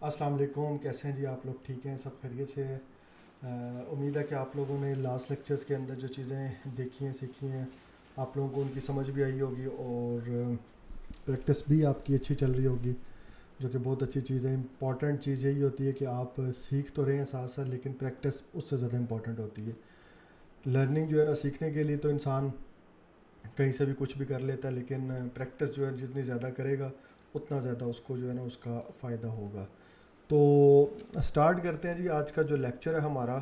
السلام علیکم، کیسے ہیں جی آپ لوگ؟ ٹھیک ہیں؟ سب خیریت سے ہے؟ امید ہے کہ آپ لوگوں نے لاسٹ لیکچرز کے اندر جو چیزیں دیکھی ہیں سیکھی ہیں آپ لوگوں کو ان کی سمجھ بھی آئی ہوگی، اور پریکٹس بھی آپ کی اچھی چل رہی ہوگی، جو کہ بہت اچھی چیز ہے۔ امپورٹنٹ چیز یہی ہوتی ہے کہ آپ سیکھ تو رہے ہیں ساتھ ساتھ، لیکن پریکٹس اس سے زیادہ امپورٹنٹ ہوتی ہے۔ لرننگ جو ہے نا، سیکھنے کے لیے تو انسان کہیں سے بھی کچھ بھی کر لیتا ہے، لیکن پریکٹس جو ہے جتنی زیادہ کرے گا اتنا زیادہ اس کو جو ہے نا اس کا فائدہ ہوگا۔ تو اسٹارٹ کرتے ہیں جی آج کا جو لیکچر ہے ہمارا،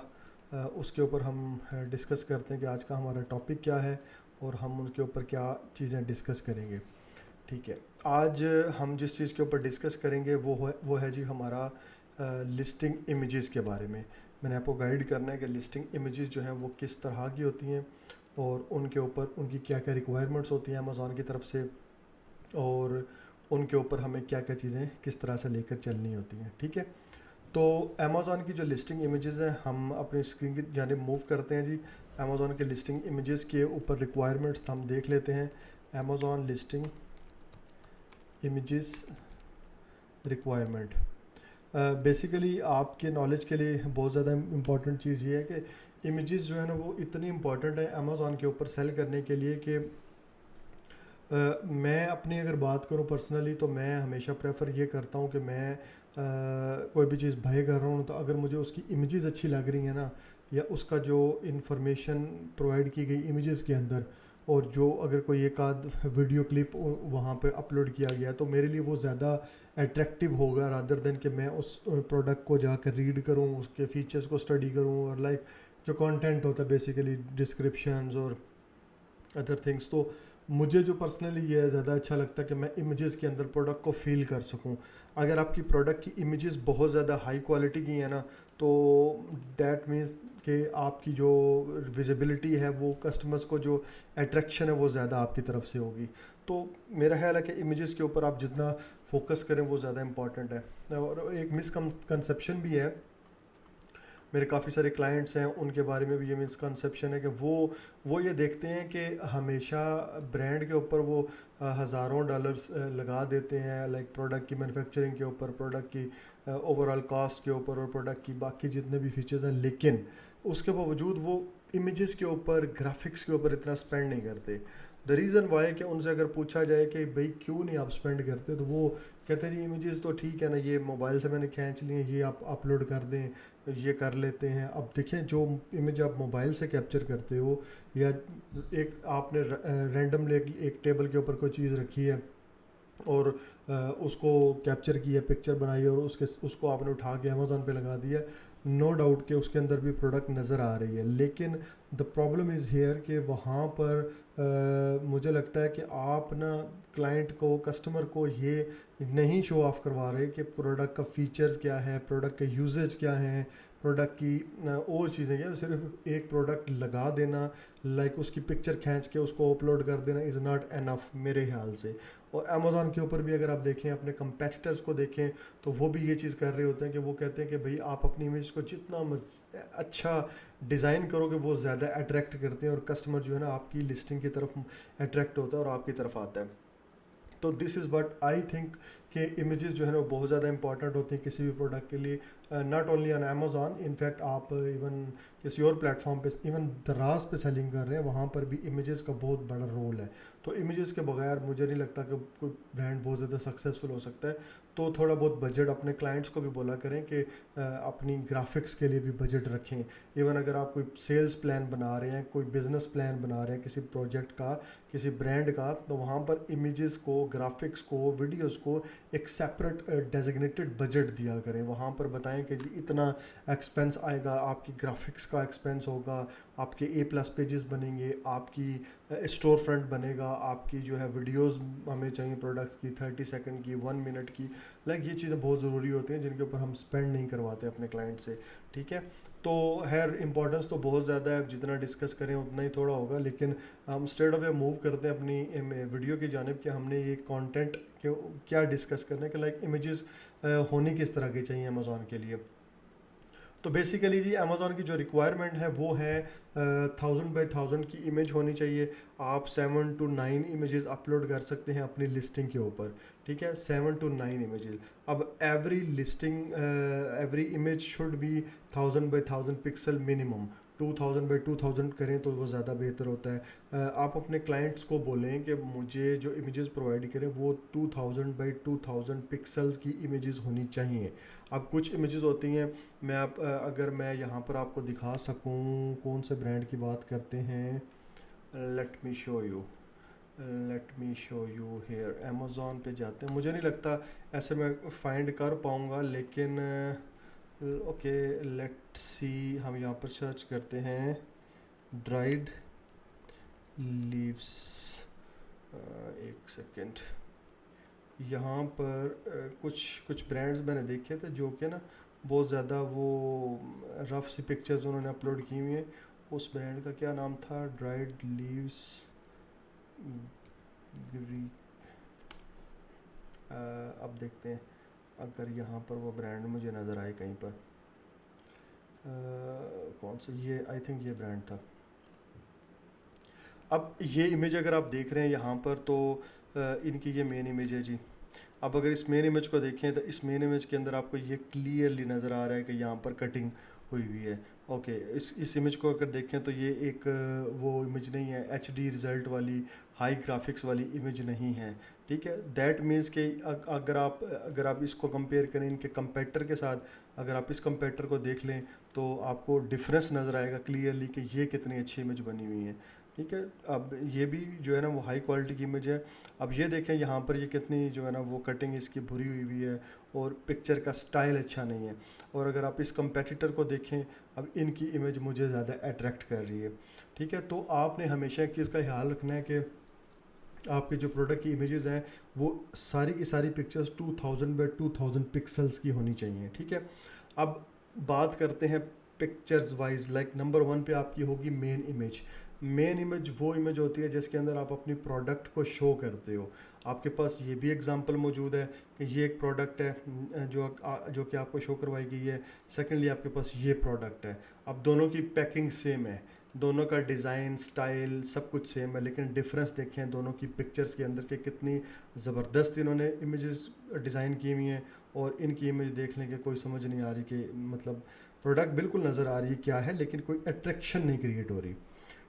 اس کے اوپر ہم ڈسکس کرتے ہیں کہ آج کا ہمارا ٹاپک کیا ہے اور ہم ان کے اوپر کیا چیزیں ڈسکس کریں گے۔ ٹھیک ہے، آج ہم جس چیز کے اوپر ڈسکس کریں گے وہ ہے جی ہمارا لسٹنگ امیجز کے بارے میں۔ میں نے آپ کو گائیڈ کرنا ہے کہ لسٹنگ امیجز جو ہیں وہ کس طرح کی ہوتی ہیں، اور ان کے اوپر ان کی کیا کیا ریکوائرمنٹس ہوتی ہیں امیزون کی طرف سے، اور ان کے اوپر ہمیں کیا کیا چیزیں کس طرح سے لے کر چلنی ہوتی ہیں۔ ٹھیک ہے، تو امیزون کی جو لسٹنگ امیجز ہیں ہم اپنی اسکرین کی جانب موو کرتے ہیں جی۔ امیزون کے لسٹنگ امیجز کے اوپر ریکوائرمنٹس ہم دیکھ لیتے ہیں۔ Amazon listing images requirement, basically آپ کے نالج کے لیے بہت زیادہ امپورٹنٹ چیز یہ ہے کہ امیجز جو ہے نا وہ اتنی امپورٹنٹ ہے امیزون کے اوپر سیل کرنے کے لیے کہ میں اپنی اگر بات کروں پرسنلی تو میں ہمیشہ پریفر یہ کرتا ہوں کہ میں کوئی بھی چیز بائی کر رہا ہوں تو اگر مجھے اس کی امیجز اچھی لگ رہی ہیں نا، یا اس کا جو انفارمیشن پرووائڈ کی گئی امیجز کے اندر، اور جو اگر کوئی ایک آدھ ویڈیو کلپ وہاں پہ اپلوڈ کیا گیا تو میرے لیے وہ زیادہ اٹریکٹیو ہوگا رادر دین کہ میں اس پروڈکٹ کو جا کر ریڈ کروں، اس کے فیچرز کو اسٹڈی کروں، اور لائک جو کانٹینٹ ہوتا ہے بیسیکلی ڈسکرپشنز اور ادر تھنگس۔ تو مجھے جو پرسنلی یہ زیادہ اچھا لگتا ہے کہ میں امیجز کے اندر پروڈکٹ کو فیل کر سکوں۔ اگر آپ کی پروڈکٹ کی امیجز بہت زیادہ ہائی کوالٹی کی ہیں نا، تو دیٹ مینس کہ آپ کی جو ویزیبلٹی ہے وہ کسٹمرز کو جو اٹریکشن ہے وہ زیادہ آپ کی طرف سے ہوگی۔ تو میرا خیال ہے کہ امیجز کے اوپر آپ جتنا فوکس کریں وہ زیادہ امپورٹنٹ ہے۔ اور ایک کنسیپشن بھی ہے، میرے کافی سارے کلائنٹس ہیں ان کے بارے میں بھی یہ مسکنسیپشن ہے کہ وہ یہ دیکھتے ہیں کہ ہمیشہ برانڈ کے اوپر وہ ہزاروں ڈالرز لگا دیتے ہیں، لائک پروڈکٹ کی مینوفیکچرنگ کے اوپر، پروڈکٹ کی اوور آل کاسٹ کے اوپر، اور پروڈکٹ کی باقی جتنے بھی فیچرز ہیں، لیکن اس کے باوجود وہ امیجز کے اوپر، گرافکس کے اوپر اتنا اسپینڈ نہیں کرتے۔ دا ریزن وائی کہ ان سے اگر پوچھا جائے کہ بھائی کیوں نہیں آپ اسپینڈ کرتے، تو وہ کہتے ہیں جی امیجز تو ٹھیک ہے نا، یہ موبائل سے میں نے کھینچ لیے، یہ آپ اپلوڈ کر دیں، یہ کر لیتے ہیں۔ اب دیکھیں جو امیج آپ موبائل سے کیپچر کرتے ہو، یا ایک آپ نے رینڈملی ایک ٹیبل کے اوپر کوئی چیز رکھی ہے اور اس کو کیپچر کی ہے، پکچر بنائی ہے، اور اس کو آپ نے اٹھا کے امیزون پہ لگا دیا، نو ڈاؤٹ کہ اس کے اندر بھی پروڈکٹ نظر آ رہی ہے، لیکن دا پرابلم از ہیئر کہ وہاں پر مجھے لگتا ہے کہ آپ نا کلائنٹ کو، کسٹمر کو یہ نہیں شو آف کروا رہے کہ پروڈکٹ کا فیچرز کیا ہے، پروڈکٹ کا یوزیج کیا ہیں، پروڈکٹ کی اور چیزیں کیا۔ صرف ایک پروڈکٹ لگا دینا، لائک اس کی پکچر کھینچ کے اس کو اپلوڈ کر دینا از ناٹ انف میرے خیال سے۔ اور امیزون کے اوپر بھی اگر آپ دیکھیں، اپنے کمپیٹیٹرز کو دیکھیں، تو وہ بھی یہ چیز کر رہے ہوتے ہیں کہ وہ کہتے ہیں کہ بھئی آپ اپنی امیج کو جتنا اچھا ڈیزائن کرو گے وہ زیادہ اٹریکٹ کرتے ہیں، اور کسٹمر جو ہے نا آپ کی لسٹنگ کی طرف اٹریکٹ ہوتا ہے اور آپ کی طرف آتا ہے۔ تو دس از وٹ آئی تھنک کہ امیجز جو ہے نا وہ بہت زیادہ امپورٹنٹ ہوتی ہیں کسی بھی پروڈکٹ کے لیے، not only on Amazon, in fact آپ ایون کسی اور پلیٹ فارم پہ، ایون دراز پہ سیلنگ کر رہے ہیں، وہاں پر بھی امیجز کا بہت بڑا رول ہے۔ تو امیجز کے بغیر مجھے نہیں لگتا کہ کوئی برانڈ بہت زیادہ سکسیزفل ہو سکتا ہے۔ تو تھوڑا بہت بجٹ اپنے کلائنٹس کو بھی بولا کریں کہ اپنی گرافکس کے لیے بھی بجٹ رکھیں۔ ایون اگر آپ کوئی سیلز پلان بنا رہے ہیں، کوئی بزنس پلان بنا رہے ہیں کسی پروجیکٹ کا، کسی برانڈ کا، تو وہاں پر امیجز کو، گرافکس کو، ویڈیوز کو ایک سیپریٹ ڈیزگنیٹڈ بجٹ دیا کریں۔ وہاں پر بتائیں کہ جی اتنا ایکسپینس آئے گا، آپ کی گرافکس کا ایکسپینس ہوگا، آپ کے A+ پیجز بنیں گے، آپ کی اسٹور فرنٹ بنے گا، آپ کی جو ہے ویڈیوز ہمیں چاہیے پروڈکٹ کی 30 سیکنڈ کی، 1 منٹ کی، لائک یہ چیزیں بہت ضروری ہوتی ہیں جن کے اوپر ہم اسپینڈ نہیں کرواتے اپنے کلائنٹ سے۔ ٹھیک ہے، تو خیر امپورٹنس تو بہت زیادہ ہے، جتنا ڈسکس کریں اتنا ہی تھوڑا ہوگا، لیکن ہم اسٹریٹ اوے موو کرتے ہیں اپنی ویڈیو کی جانب کہ ہم نے یہ کانٹینٹ کیا ڈسکس کرنا ہے، کہ لائک امیجز ہونی کس طرح کی چاہیے امیزون کے لیے۔ تو بیسیکلی جی امیزون کی جو ریکوائرمنٹ ہے وہ ہے 1000 بائی 1000 کی امیج ہونی چاہیے. آپ 7 to 9 امیجز اپلوڈ کر سکتے ہیں اپنی لسٹنگ کے اوپر, ٹھیک ہے, 7 to 9 امیجز. اب every listing every image should be 1000 by 1000 pixel minimum. 2000 by 2000 کریں تو وہ زیادہ بہتر ہوتا ہے. آپ اپنے کلائنٹس کو بولیں کہ مجھے جو امیجز پرووائڈ کریں وہ 2000 بائی 2000 پکسلز کی امیجز ہونی چاہیے. اب کچھ امیجز ہوتی ہیں, میں اگر میں یہاں پر آپ کو دکھا سکوں کون سے برانڈ کی بات کرتے ہیں, let me show you here. Amazon پہ جاتے ہیں, مجھے نہیں لگتا ایسے میں فائنڈ کر پاؤں گا, لیکن اوکے لیٹ سی, ہم یہاں پر سرچ کرتے ہیں ڈرائیڈ لیوز. ایک سیکنڈ, یہاں پر کچھ برانڈز میں نے دیکھے تھے جو کہ نا بہت زیادہ وہ رف سی پکچرز انہوں نے اپلوڈ کی ہوئی ہیں. اس برانڈ کا کیا نام تھا, ڈرائیڈ لیوز اب دیکھتے ہیں اگر یہاں پر وہ برانڈ مجھے نظر آئے کہیں پر. کون سا, یہ آئی تھنک یہ برانڈ تھا. اب یہ امیج اگر آپ دیکھ رہے ہیں یہاں پر تو ان کی یہ مین امیج ہے جی. اب اگر اس مین امیج کو دیکھیں تو اس مین امیج کے اندر آپ کو یہ کلیئرلی نظر آ رہا ہے کہ یہاں پر کٹنگ ہوئی ہوئی ہے. اوکے, اس امیج کو اگر دیکھیں تو یہ ایک وہ امیج نہیں ہے, ایچ ڈی رزلٹ والی ہائی گرافکس والی امیج نہیں ہے, ٹھیک ہے. دیٹ مینس کہ اگر آپ اس کو کمپیئر کریں ان کے کمپیٹر کے ساتھ, اگر آپ اس کمپیٹر کو دیکھ لیں تو آپ کو ڈفرینس نظر آئے گا کلیئرلی کہ یہ کتنی اچھی امیج بنی ہوئی ہے, ٹھیک ہے. اب یہ بھی جو ہے نا وہ ہائی کوالٹی کی امیج ہے. اب یہ دیکھیں یہاں پر یہ کتنی جو ہے نا وہ کٹنگ اس کی بھری ہوئی ہے اور پکچر کا سٹائل اچھا نہیں ہے. اور اگر آپ اس کمپیٹیٹر کو دیکھیں, اب ان کی امیج مجھے زیادہ اٹریکٹ کر رہی ہے, ٹھیک ہے. تو آپ نے ہمیشہ ایک چیز کا خیال رکھنا ہے کہ آپ کے جو پروڈکٹ کی امیجز ہیں وہ ساری کی ساری پکچرز 2000 بائی 2000 پکسلز کی ہونی چاہیے, ٹھیک ہے. اب بات کرتے ہیں پکچرز وائز. لائک نمبر 1 پہ آپ کی ہوگی مین امیج. مین امیج وہ امیج ہوتی ہے جس کے اندر آپ اپنی پروڈکٹ کو شو کرتے ہو. آپ کے پاس یہ بھی ایگزامپل موجود ہے کہ یہ ایک پروڈکٹ ہے جو کہ آپ کو شو کروائی گئی ہے. سیکنڈلی آپ کے پاس یہ پروڈکٹ ہے. اب دونوں کی پیکنگ سیم ہے, دونوں کا ڈیزائن سٹائل سب کچھ سیم ہے, لیکن ڈفرینس دیکھیں دونوں کی پکچرز کے اندر کہ کتنی زبردست انہوں نے امیجز ڈیزائن کی ہوئی ہیں. اور ان کی امیج دیکھ لیں کہ کوئی سمجھ نہیں آ رہی کہ مطلب پروڈکٹ بالکل نظر آ رہی ہے کیا ہے, لیکن کوئی اٹریکشن نہیں کریٹ ہو رہی,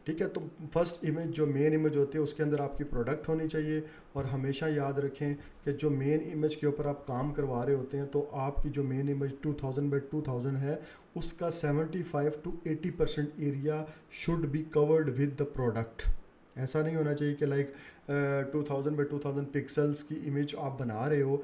ٹھیک ہے. تو فرسٹ امیج جو مین امیج ہوتی ہے اس کے اندر آپ کی پروڈکٹ ہونی چاہیے. اور ہمیشہ یاد رکھیں کہ جو مین امیج کے اوپر آپ کام کروا رہے ہوتے ہیں تو آپ کی جو مین امیج 2000 بائی 2000 ہے اس کا 75 to 80% area should be covered with the product. ایسا نہیں ہونا چاہیے کہ لائک 2000 بائی 2000 پکسلز کی امیج آپ بنا رہے ہو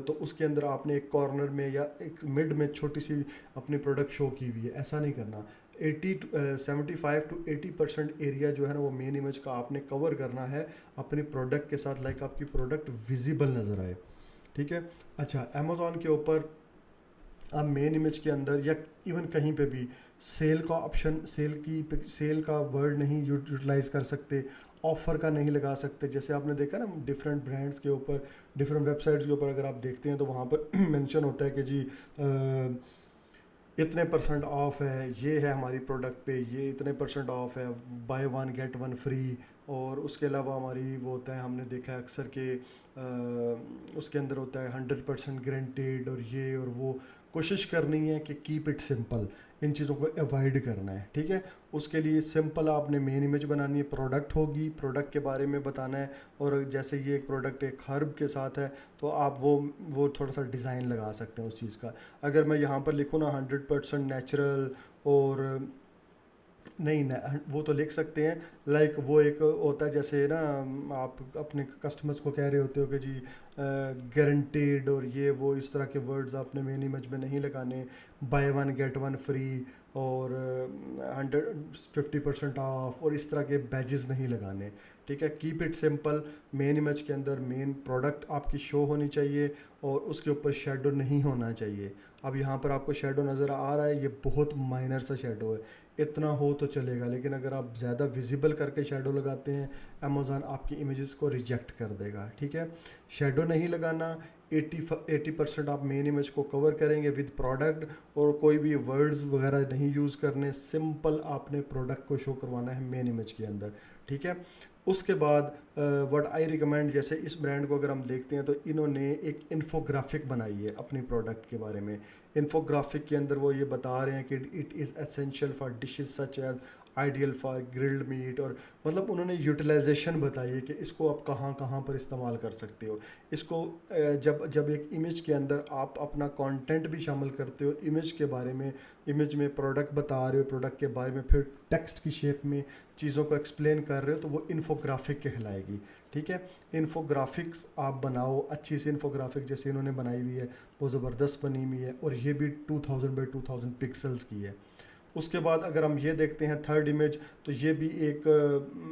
تو اس کے اندر آپ نے ایک کارنر میں یا ایک مڈ میں چھوٹی سی اپنی پروڈکٹ شو کی ہوئی ہے. ایسا نہیں کرنا. 75 to 80% ایریا جو ہے نا وہ مین امیج کا آپ نے کور کرنا ہے اپنی پروڈکٹ کے ساتھ, لائک آپ کی پروڈکٹ ویزیبل نظر آئے, ٹھیک ہے. اچھا, امیزون کے اوپر آپ مین امیج کے اندر یا ایون کہیں پہ بھی سیل کا آپشن, سیل کا ورڈ نہیں یوٹیلائز کر سکتے, آفر کا نہیں لگا سکتے. جیسے آپ نے دیکھا نا ڈفرینٹ برانڈس کے اوپر, ڈفرینٹ ویب سائٹس کے اوپر اگر آپ دیکھتے ہیں تو وہاں پر مینشن ہوتا ہے کہ جی اتنے % آف ہے, یہ ہے ہماری پروڈکٹ پہ, یہ اتنے % آف ہے, بائی 1 get 1 فری. اور اس کے علاوہ ہماری وہ ہوتا ہے, ہم نے دیکھا ہے اکثر کہ اس کے اندر ہوتا ہے 100% گارنٹیڈ اور یہ اور وہ. کوشش کرنی ہے کہ کیپ اٹ سمپل, ان چیزوں کو اوائڈ کرنا ہے, ٹھیک ہے. اس کے لیے سمپل آپ نے مین امیج بنانی ہے, پروڈکٹ ہوگی, پروڈکٹ کے بارے میں بتانا ہے. اور جیسے یہ ایک پروڈکٹ ایک ہرب کے ساتھ ہے تو آپ وہ تھوڑا سا ڈیزائن لگا سکتے ہیں اس چیز کا. اگر میں یہاں پر لکھوں نا 100% نیچرل اور نہیں, وہ تو لکھ سکتے ہیں. لائک وہ ایک ہوتا ہے جیسے نا آپ اپنے کسٹمرز کو کہہ رہے ہوتے ہو کہ جی گارنٹیڈ اور یہ وہ, اس طرح کے ورڈز آپ نے مین امیج میں نہیں لگانے. بائی 1 get 1 فری اور 50% آف اور اس طرح کے بیجز نہیں لگانے, ٹھیک ٹھیک ہے. Keep it simple. Main image کے اندر مین پروڈکٹ آپ کی شو ہونی چاہیے اور اس کے اوپر شیڈو نہیں ہونا چاہیے. اب یہاں پر آپ کو شیڈو نظر آ رہا ہے, یہ بہت مائنر سا شیڈو ہے, اتنا ہو تو چلے گا, لیکن اگر آپ زیادہ ویزیبل کر کے شیڈو لگاتے ہیں امیزون آپ کی امیجز کو ریجیکٹ کر دے گا. ٹھیک ہے, شیڈو نہیں لگانا. 80% آپ مین امیج کو کور کریں گے ود پروڈکٹ, اور کوئی بھی ورڈز وغیرہ نہیں یوز کرنے, سمپل آپ نے پروڈکٹ کو شو کروانا ہے مین امیج کے اندر. ٹھیک ہے. اس کے بعد وٹ آئی ریکمینڈ, جیسے اس برانڈ کو اگر ہم دیکھتے ہیں تو انہوں نے ایک انفوگرافک بنائی ہے اپنی پروڈکٹ کے بارے میں. انفوگرافک کے اندر وہ یہ بتا رہے ہیں کہ it is essential for dishes such as ideal for grilled meat, اور مطلب انہوں نے یوٹیلائزیشن بتائی ہے کہ اس کو آپ کہاں کہاں پر استعمال کر سکتے ہو. اس کو جب ایک امیج کے اندر آپ اپنا کانٹینٹ بھی شامل کرتے ہو امیج کے بارے میں, امیج میں پروڈکٹ بتا رہے ہو, پروڈکٹ کے بارے میں پھر ٹیکسٹ کی شیپ میں چیزوں کو ایکسپلین کر رہے ہو, تو وہ انفوگرافک کہلائے گی. ٹھیک ہے. انفوگرافکس آپ بناؤ, اچھی سی انفوگرافک جیسے انہوں نے بنائی ہوئی ہے وہ زبردست بنی ہوئی ہے, اور یہ بھی 2000x2000 پکسلز کی ہے. اس کے بعد اگر ہم یہ دیکھتے ہیں تھرڈ امیج, تو یہ بھی ایک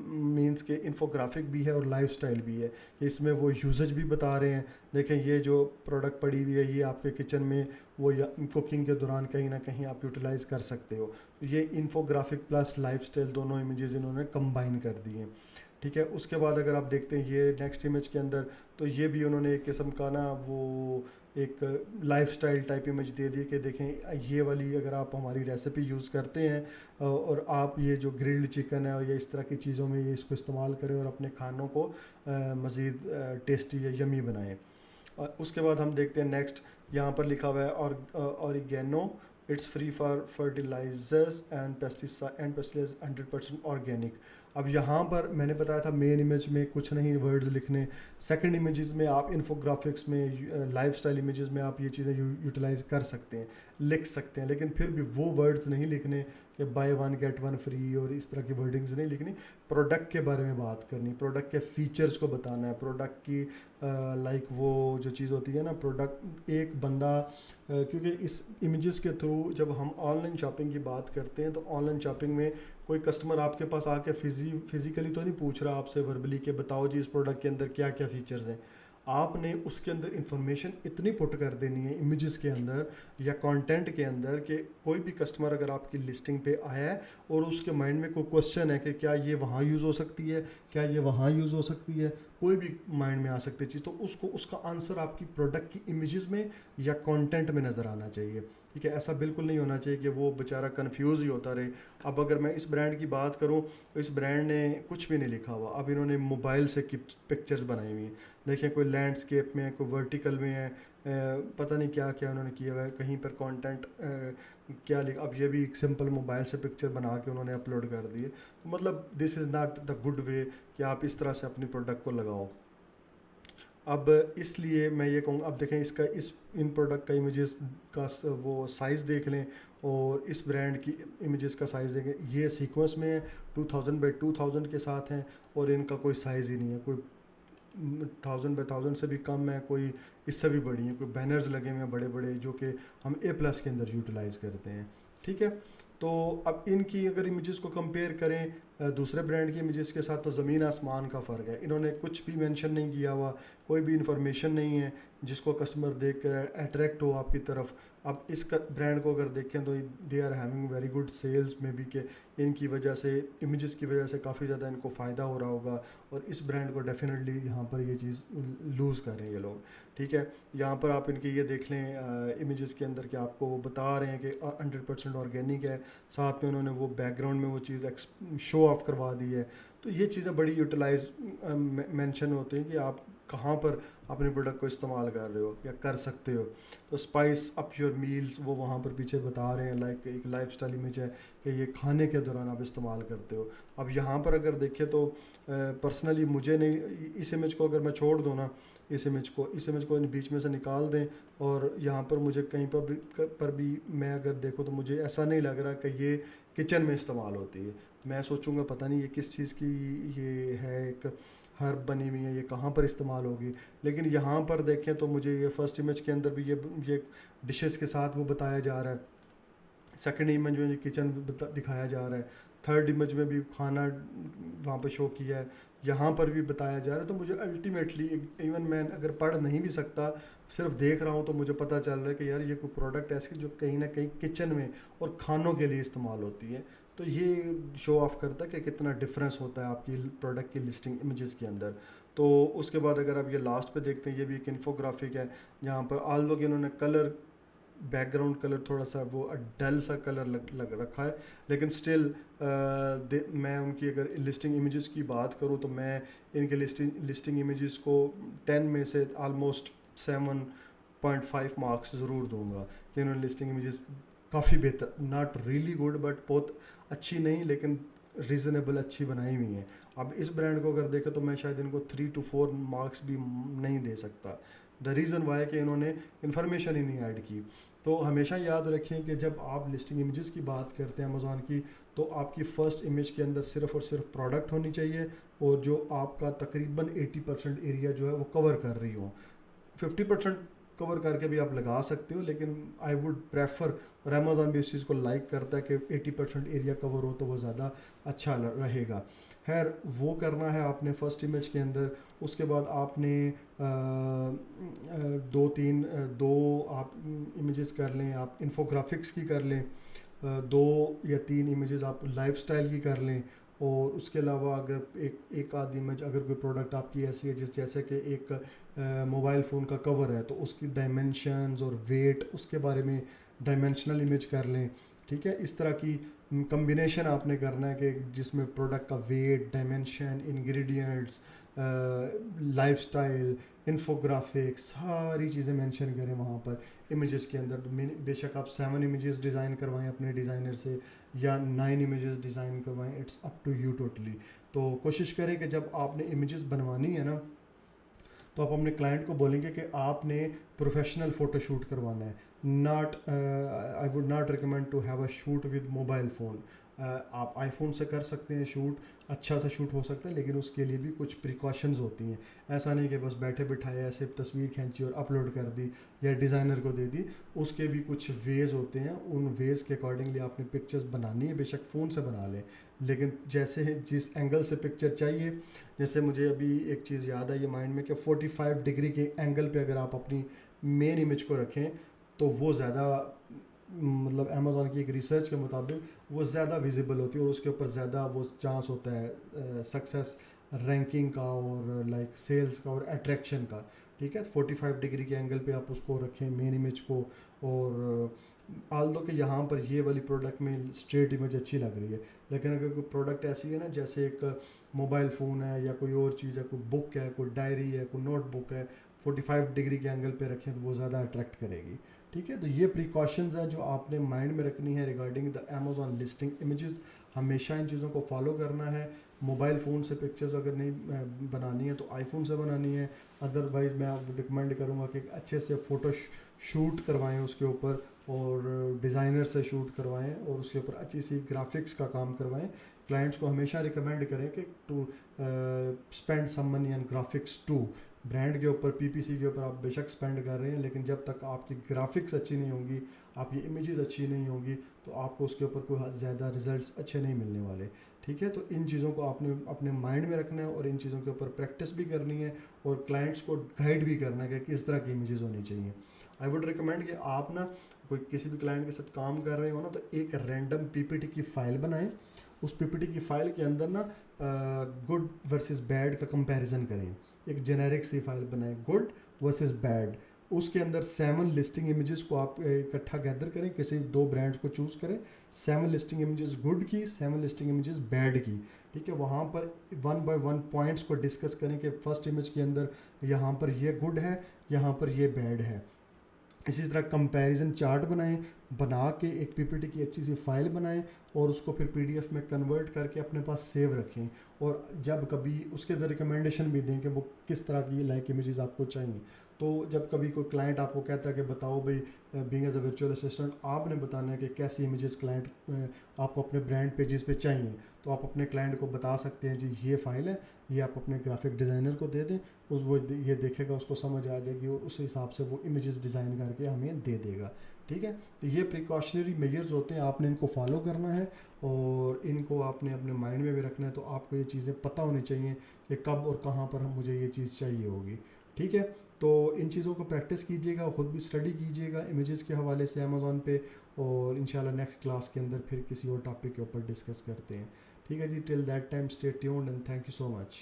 مینس کے انفوگرافک بھی ہے اور لائف سٹائل بھی ہے. اس میں وہ یوزج بھی بتا رہے ہیں. دیکھیں یہ جو پروڈکٹ پڑی ہوئی ہے یہ آپ کے کچن میں وہ کوکنگ کے دوران کہیں نہ کہیں آپ یوٹیلائز کر سکتے ہو. یہ انفوگرافک پلس لائف سٹائل دونوں امیجز انہوں نے کمبائن کر دی ہیں. ٹھیک ہے. اس کے بعد اگر آپ دیکھتے ہیں یہ نیکسٹ امیج کے اندر, تو یہ بھی انہوں نے ایک قسم کا نا وہ ایک لائف سٹائل ٹائپ امیج دے دی کہ دیکھیں یہ والی اگر آپ ہماری ریسیپی یوز کرتے ہیں اور آپ یہ جو گرلڈ چکن ہے یا اس طرح کی چیزوں میں یہ اس کو استعمال کریں اور اپنے کھانوں کو مزید ٹیسٹی یا یمی بنائیں. اس کے بعد ہم دیکھتے ہیں نیکسٹ, یہاں پر لکھا ہوا ہے oregano, it's free for fertilisers and pesticides 100% organic. اب یہاں پر میں نے بتایا تھا مین امیج میں کچھ نہیں ورڈز لکھنے, سیکنڈ امیجز میں آپ انفوگرافکس میں لائف سٹائل امیجز میں آپ یہ چیزیں یوٹیلائز کر سکتے ہیں, لکھ سکتے ہیں, لیکن پھر بھی وہ ورڈز نہیں لکھنے کہ buy one get one free اور اس طرح کی ورڈنگز نہیں لکھنی. پروڈکٹ کے بارے میں بات کرنی, پروڈکٹ کے فیچرز کو بتانا ہے, پروڈکٹ کی لائک وہ جو چیز ہوتی ہے نا پروڈکٹ ایک بندہ کیونکہ اس امیجز کے تھرو جب ہم آن لائن شاپنگ کی بات کرتے ہیں تو آن لائن شاپنگ میں کوئی کسٹمر آپ کے پاس آ کے فزیکلی تو نہیں پوچھ رہا آپ سے وربلی کہ بتاؤ جی اس پروڈکٹ کے اندر کیا کیا فیچرز ہیں. آپ نے اس کے اندر انفارمیشن اتنی پٹ کر دینی ہے امیجز کے اندر یا کانٹینٹ کے اندر کہ کوئی بھی کسٹمر اگر آپ کی لسٹنگ پہ آیا ہے اور اس کے مائنڈ میں کوئی کوشچن ہے کہ کیا یہ وہاں یوز ہو سکتی ہے, کیا یہ وہاں یوز ہو سکتی ہے, کوئی بھی مائنڈ میں آ سکتی چیز, تو اس کا آنسر آپ کی پروڈکٹ کی امیجز میں یا کانٹینٹ میں نظر آنا چاہیے. ٹھیک ہے. ایسا بالکل نہیں ہونا چاہیے کہ وہ بیچارہ کنفیوز ہی ہوتا رہے. اب اگر میں اس برانڈ کی بات کروں تو اس برانڈ نے کچھ بھی نہیں لکھا ہوا, اب انہوں نے موبائل سے پکچرز بنائی ہوئی ہیں. دیکھیں کوئی لینڈسکیپ میں, کوئی ورٹیکل میں ہے, پتہ نہیں کیا کیا انہوں نے کیا ہوا ہے, کہیں پر کانٹینٹ کیا لکھا. اب یہ بھی ایک سمپل موبائل سے پکچر بنا کے انہوں نے اپلوڈ کر دی ہے. مطلب دس is not the good way کہ آپ اس طرح سے اپنی پروڈکٹ کو لگاؤ. اب اس لیے میں یہ کہوں گا, اب دیکھیں ان پروڈکٹ کا امیجز کا وہ سائز دیکھ لیں اور اس برانڈ کی امیجز کا سائز دیکھیں. یہ سیکوینس میں ہے 2000x2000 کے ساتھ ہیں اور ان کا کوئی سائز ہی نہیں ہے, کوئی 1000x1000 سے بھی کم ہے, کوئی اس سے بھی بڑی ہیں, کوئی بینرز لگے ہوئے ہیں بڑے بڑے جو کہ ہم A+ کے اندر یوٹیلائز کرتے ہیں. ٹھیک ہے. تو اب ان کی اگر امیجز کو کمپیئر کریں دوسرے برانڈ کی امیجز کے ساتھ تو زمین آسمان کا فرق ہے. انہوں نے کچھ بھی مینشن نہیں کیا ہوا, کوئی بھی انفارمیشن نہیں ہے جس کو کسٹمر دیکھ کر اٹریکٹ ہو آپ کی طرف. اب اس کا برانڈ کو اگر دیکھیں تو they are having very good sales میں بھی, کہ ان کی وجہ سے امیجز کی وجہ سے کافی زیادہ ان کو فائدہ ہو رہا ہوگا, اور اس برانڈ کو ڈیفینیٹلی یہاں پر یہ چیز لوز کر رہے ہیں یہ لوگ. ٹھیک ہے. یہاں پر آپ ان کی یہ دیکھ لیں امیجز کے اندر کہ آپ کو وہ بتا رہے ہیں کہ 100% آرگینک ہے, ساتھ میں انہوں نے وہ بیک گراؤنڈ میں وہ چیز شو آف کروا دی ہے. تو یہ چیزیں بڑی یوٹیلائز مینشن ہوتے ہیں کہ آپ کہاں پر اپنے پروڈکٹ کو استعمال کر رہے ہو یا کر سکتے ہو. تو اسپائس اپ یور میلز وہ وہاں پر پیچھے بتا رہے ہیں, لائک ایک لائف سٹائل امیج ہے کہ یہ کھانے کے دوران آپ استعمال کرتے ہو. اب یہاں پر اگر دیکھیں تو پرسنلی مجھے نہیں, اس امیج کو اگر میں چھوڑ دوں نا, اس امیج کو بیچ میں سے نکال دیں اور یہاں پر مجھے کہیں پر بھی میں اگر دیکھوں تو مجھے ایسا نہیں لگ رہا کہ یہ کچن میں استعمال ہوتی ہے. میں سوچوں گا پتہ نہیں یہ کس چیز کی یہ ہے, ایک ہرب بنی ہوئی ہے, یہ کہاں پر استعمال ہوگی. لیکن یہاں پر دیکھیں تو مجھے یہ فرسٹ امیج کے اندر بھی یہ ڈشز کے ساتھ وہ بتایا جا رہا ہے, سیکنڈ امیج میں کچن دکھایا جا رہا ہے. تھرڈ امیج میں بھی کھانا وہاں پہ شو کیا ہے, یہاں پر بھی بتایا جا رہا ہے. تو مجھے الٹیمیٹلی ایون میں اگر پڑھ نہیں بھی سکتا, صرف دیکھ رہا ہوں تو مجھے پتہ چل رہا ہے کہ یار یہ کوئی پروڈکٹ ایسی جو کہیں نہ کہیں کچن میں اور کھانوں کے لیے استعمال ہوتی ہے. تو یہ شو آف کرتا ہے کہ کتنا ڈفرینس ہوتا ہے آپ کی پروڈکٹ کی لسٹنگ امیجز کے اندر. تو اس کے بعد اگر آپ یہ لاسٹ پہ دیکھتے ہیں, یہ بھی ایک انفوگرافک ہے جہاں پر آل لوگ انہوں نے کلر, بیک گراؤنڈ کلر تھوڑا سا وہ ڈل سا کلر لگ رکھا ہے, لیکن اسٹل میں ان کی اگر لسٹنگ امیجز کی بات کروں تو میں ان کے لسٹنگ امیجز کو 10 میں سے آلموسٹ 7.5 مارکس ضرور دوں گا کہ انہوں نے لسٹنگ امیجز کافی بہتر, ناٹ ریئلی گڈ بٹ بہت اچھی نہیں لیکن ریزنیبل اچھی بنائی ہوئی ہیں. اب اس برانڈ کو اگر دیکھیں تو میں شاید ان کو 3 to 4 مارکس بھی نہیں دے سکتا. دا ریزن وائی کہ انہوں نے انفارمیشن ہی نہیں ایڈ کی. تو ہمیشہ یاد رکھیں کہ جب آپ لسٹنگ امیجز کی بات کرتے ہیں امیزون کی, تو آپ کی فرسٹ امیج کے اندر صرف اور صرف پروڈکٹ ہونی چاہیے, اور جو آپ کا تقریباً 80% ایریا جو ہے وہ کور کر رہی ہوں. 50% کور کر کے بھی آپ لگا سکتے ہو, لیکن آئی ووڈ پریفر, اور امیزون بھی اس چیز کو لائک کرتا ہے کہ 80% ایریا کور ہو تو وہ زیادہ اچھا رہے گا. خیر وہ کرنا ہے آپ نے فرسٹ امیج کے اندر. اس کے بعد آپ نے دو آپ امیجز کر لیں, آپ انفوگرافکس کی کر لیں, 2 یا 3 امیجز آپ لائف سٹائل کی کر لیں. اور اس کے علاوہ اگر ایک آدھ امیج اگر کوئی پروڈکٹ آپ کی ایسی ہے جیسے کہ ایک موبائل فون کا کور ہے, تو اس کی ڈائمینشنز اور ویٹ اس کے بارے میں ڈائمینشنل امیج کر لیں. ٹھیک ہے, اس طرح کی کمبینیشن آپ نے کرنا ہے کہ جس میں پروڈکٹ کا weight, dimension, ingredients, lifestyle, infographic, ساری چیزیں مینشن کریں وہاں پر امیجز کے اندر. بے شک آپ 7 امیجز ڈیزائن کروائیں اپنے ڈیزائنر سے یا 9 امیجز ڈیزائن کروائیں, it's up to you totally. تو کوشش کریں کہ جب آپ نے امیجز بنوانی ہے نا, تو آپ اپنے کلائنٹ کو بولیں گے کہ آپ نے پروفیشنل فوٹو شوٹ کروانا ہے. Not I would not recommend to have a shoot with mobile phone. آپ آئی فون سے کر سکتے ہیں شوٹ, اچھا سا شوٹ ہو سکتا ہے, لیکن اس کے لیے بھی کچھ پریکاشنز ہوتی ہیں. ایسا نہیں کہ بس بیٹھے بٹھائے ایسے تصویر کھینچی اور اپلوڈ کر دی یا ڈیزائنر کو دے دی. اس کے بھی کچھ ویز ہوتے ہیں, ان ویز کے اکارڈنگلی آپ نے پکچرز بنانی ہے. بے شک فون سے بنا لیں, لیکن جیسے جس اینگل سے پکچر چاہیے, جیسے مجھے ابھی ایک چیز یاد آئی مائنڈ میں کہ 45 ڈگری کے اینگل پہ اگر آپ اپنی مین امیج کو رکھیں تو وہ زیادہ, مطلب امیزون کی ایک ریسرچ کے مطابق وہ زیادہ ویزیبل ہوتی ہے, اور اس کے اوپر زیادہ وہ چانس ہوتا ہے سکسیس رینکنگ کا اور لائک سیلز کا اور اٹریکشن کا. ٹھیک ہے, 45 ڈگری کے اینگل پہ آپ اس کو رکھیں مین امیج کو. اور آل دو کہ یہاں پر یہ والی پروڈکٹ میں اسٹریٹ امیج اچھی لگ رہی ہے, لیکن اگر کوئی پروڈکٹ ایسی ہے نا جیسے ایک موبائل فون ہے یا کوئی اور چیز ہے, کوئی بک ہے, کوئی ڈائری ہے, کوئی نوٹ بک ہے, 45 ڈگری کے اینگل پہ رکھیں تو وہ زیادہ اٹریکٹ کرے گی. ٹھیک ہے, تو یہ پریکاشنز ہیں جو آپ نے مائنڈ میں رکھنی ہے regarding the Amazon listing images. ہمیشہ ان چیزوں کو فالو کرنا ہے. موبائل فون سے پکچرز اگر نہیں بنانی ہے تو آئی فون سے بنانی ہے. ادروائز میں آپ ریکمینڈ کروں گا کہ اچھے سے فوٹو شوٹ کروائیں اس کے اوپر, اور ڈیزائنر سے شوٹ کروائیں, اور اس کے اوپر اچھی سی گرافکس کا کام کروائیں. کلائنٹس کو ہمیشہ ریکمینڈ کریں کہ to spend some money on graphics too. Brand کے اوپر, پی پی سی کے اوپر آپ بے شک اسپینڈ کر رہے ہیں, لیکن جب تک آپ کی گرافکس اچھی نہیں ہوں گی, آپ کی امیجز اچھی نہیں ہوں گی, تو آپ کو اس کے اوپر کوئی زیادہ ریزلٹس اچھے نہیں ملنے والے. ٹھیک ہے, تو ان چیزوں کو آپ نے اپنے مائنڈ میں رکھنا ہے, اور ان چیزوں کے اوپر پریکٹس بھی کرنی ہے, اور کلائنٹس کو گائیڈ بھی کرنا ہے کہ کس طرح کی امیجز ہونی چاہیے. آئی ووڈ ریکمینڈ کہ آپ نا کوئی کسی بھی کلائنٹ کے ساتھ کام کر رہے ہو نا, تو ایک رینڈم پی پی ٹی کی فائل بنائیں. اس پی پی ٹی کی فائل کے اندر نا گڈ ورسز بیڈ کا کمپیریزن کریں. ایک جنیرک سی فائل بنائیں, گڈ ورسز بیڈ. اس کے اندر 7 لسٹنگ امیجز کو آپ اکٹھا گیدر کریں, کسی 2 برانڈس کو چوز کریں, 7 لسٹنگ امیجز گڈ کی, 7 لسٹنگ امیجز بیڈ کی. ٹھیک ہے, وہاں پر 1 بائی 1 پوائنٹس کو ڈسکس کریں کہ فرسٹ امیج کے اندر یہاں پر یہ گڈ ہے, یہاں پر یہ بیڈ ہے. اسی طرح کمپیریزن چارٹ بنائیں, بنا کے ایک پی پی ٹی کی اچھی سی فائل بنائیں, اور اس کو پھر پی ڈی ایف میں کنورٹ کر کے اپنے پاس سیو رکھیں. اور جب کبھی اس کے اندر ریکمنڈیشن بھی دیں کہ وہ کس طرح کی لائک امیجز آپ کو چاہیے. تو جب کبھی کوئی کلائنٹ آپ کو کہتا ہے کہ بتاؤ بھائی being as a virtual assistant آپ نے بتانا ہے کہ کیسی امیجز کلائنٹ آپ کو اپنے برانڈ پیجز پہ چاہیے, تو آپ اپنے کلائنٹ کو بتا سکتے ہیں جی یہ فائل ہے, یہ آپ اپنے گرافک ڈیزائنر کو دے دیں, وہ یہ دیکھے گا, اس کو سمجھ آ جائے گی, اور اس حساب سے وہ امیجز ڈیزائن کر کے ہمیں دے دے گا. ٹھیک ہے. تو یہ پریکاشنری میجرز ہوتے ہیں, آپ نے ان کو فالو کرنا ہے اور ان کو آپ نے اپنے مائنڈ میں بھی رکھنا ہے. تو آپ کو یہ چیزیں پتہ ہونی چاہیے کہ کب اور کہاں پر مجھے یہ چیز چاہیے ہوگی. ٹھیک ہے, تو ان چیزوں کو پریکٹس کیجیے گا, خود بھی اسٹڈی کیجیے گا امیجز کے حوالے سے امیزون پہ, اور انشاءاللہ نیکسٹ کلاس کے اندر پھر کسی اور ٹاپک کے اوپر ڈسکس کرتے ہیں. ٹھیک ہے جی, till that time stay tuned and thank you so much.